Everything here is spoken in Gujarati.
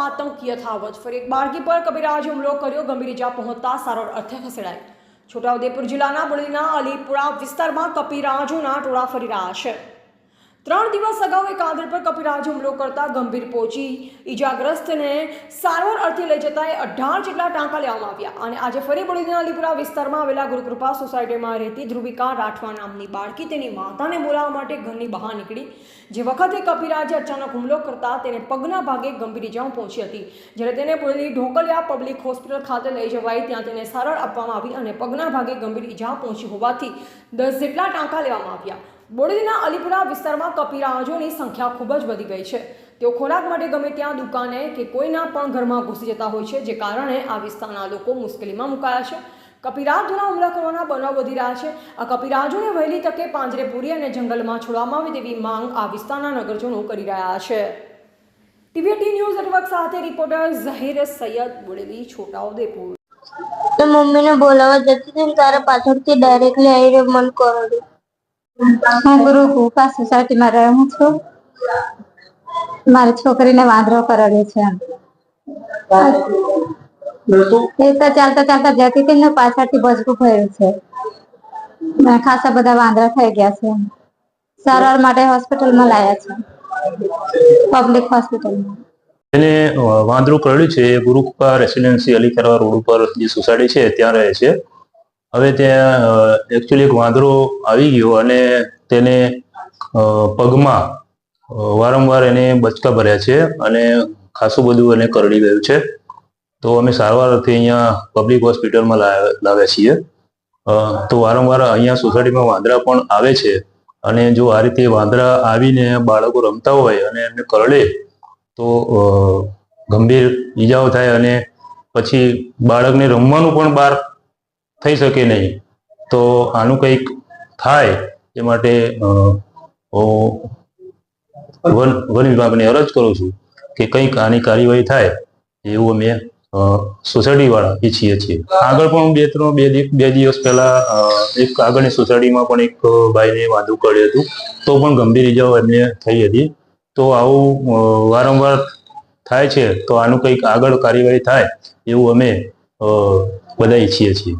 આતંક યથાવત। ફરી એક બાળકી પર કબીરાજે હુમલો કર્યો, ગંભીર ઇજા પહોંચતા સારવાર અર્થે ખસેડાઈ। છોટાઉદેપુર જિલ્લાના બોડેલીના અલીપુરા વિસ્તારમાં કબીરાજોના ટોળા ફરી રહ્યા છે। 3 દિવસ અગાઉ એક આંધળ પર કબીરાજે હુમલો કરતા ગંભીર પહોંચી ઇજાગ્રસ્તને સારવાર અર્થે લઈ જતા 18 જેટલા ટાંકા લેવામાં આવ્યા। અને આજે ફરી બોડેલીના અલીપુરા વિસ્તારમાં આવેલા ગુરુકૃપા સોસાયટીમાં રહેતી ધ્રુવિકા રાઠવા નામની બાળકી તેની માતાને બોલાવવા માટે ઘરની બહાર નીકળી, જે વખતે કબીરાજે અચાનક હુમલો કરતા તેને પગના ભાગે ગંભીર ઇજાઓ પહોંચી હતી। જ્યારે તેને બોડેલી ઢોકલિયા પબ્લિક હોસ્પિટલ ખાતે લઈ જવાઈ, ત્યાં તેને સારવાર આપવામાં આવી અને પગના ભાગે ગંભીર ઇજા પહોંચી હોવાથી 10 જેટલા ટાંકા લેવામાં આવ્યા। બોડેલીના અલીપુરા વિસ્તારમાં કબીરાજોની સંખ્યા ખૂબ જ વધી ગઈ છે। તેઓ ખોરાક માટે ગમે ત્યાં દુકાને કે કોઈના પણ ઘરમાં ઘૂસી જતા હોય છે, જે કારણે આ વિસ્તારના લોકો મુશ્કેલીમાં મુકાયા છે। કબીરાજ દ્વારા હુમલા કરવાના બનાવ વધી રહ્યા છે। આ કબીરાજોને વહેલી તકે પાંજરે પૂરી અને જંગલમાં છોડવામાં આવે તેવી માંગ આ વિસ્તારના નગરજનો કરી રહ્યા છે। ટીવી18 ન્યૂઝ નેટવર્ક સાથે રિપોર્ટર ઝહીર સૈયદ, બોડેલી, છોટાઉદેપુર। તો મમ્મીને બોલાવવા જતી હતી ને તારે પાછળથી ડાયરેક્ટલી આવીને મન કરેલું। હું ગુરુકૃપા સોસાયટીમાં રહું છું। મારી છોકરીને વાંદરો કરેલો છે। એ તો ચાલતા ચાલતા જતી હતી ને પાછળથી બચકું થયું છે। ખાસા બધા વાંદરા થઈ ગયા છે। સારવાર માટે હોસ્પિટલમાં લાયા છે, પબ્લિક હોસ્પિટલમાં। એને વાંદરું કરડ્યું છે એ ગુરુકૃપા રેસિડેન્સી અલીખેરવા રોડ ઉપર જે સોસાયટી છે ત્યાં રહે છે। હવે ત્યાં એકચ્યુઅલી એક વાંદરો આવી ગયો અને તેને પગમાં વારંવાર એને બચકા ભર્યા છે અને ખાસું બધું એને કરડી ગયું છે। તો અમે સારવાર અર્થે અહીંયા પબ્લિક હોસ્પિટલમાં લાવ્યા છીએ। તો વારંવાર અહીંયા સોસાયટીમાં વાંદરા પણ આવે છે અને જો આ રીતે વાંદરા આવીને બાળકો રમતા હોય અને એમને કરડે તો ગંભીર ઈજાઓ થાય અને પછી બાળકને રમવાનું પણ બહાર થઈ શકે નહીં। તો આનું કંઈક થાય એ માટે વન વિભાગને અરજ કરું છું કે કંઈક આની કાર્યવાહી થાય એવું અમે સોસાયટી વાળા ઈચ્છીએ છીએ। આગળ પણ બે દિવસ પહેલા એક આગળની સોસાયટીમાં પણ એક ભાઈને વાંદરું કરડ્યું હતું, તો પણ ગંભીર ઈજાઓ એમને થઈ હતી। તો આવું વારંવાર થાય છે, તો આનું કંઈક આગળ કાર્યવાહી થાય એવું અમે બધા ઈચ્છીએ છીએ।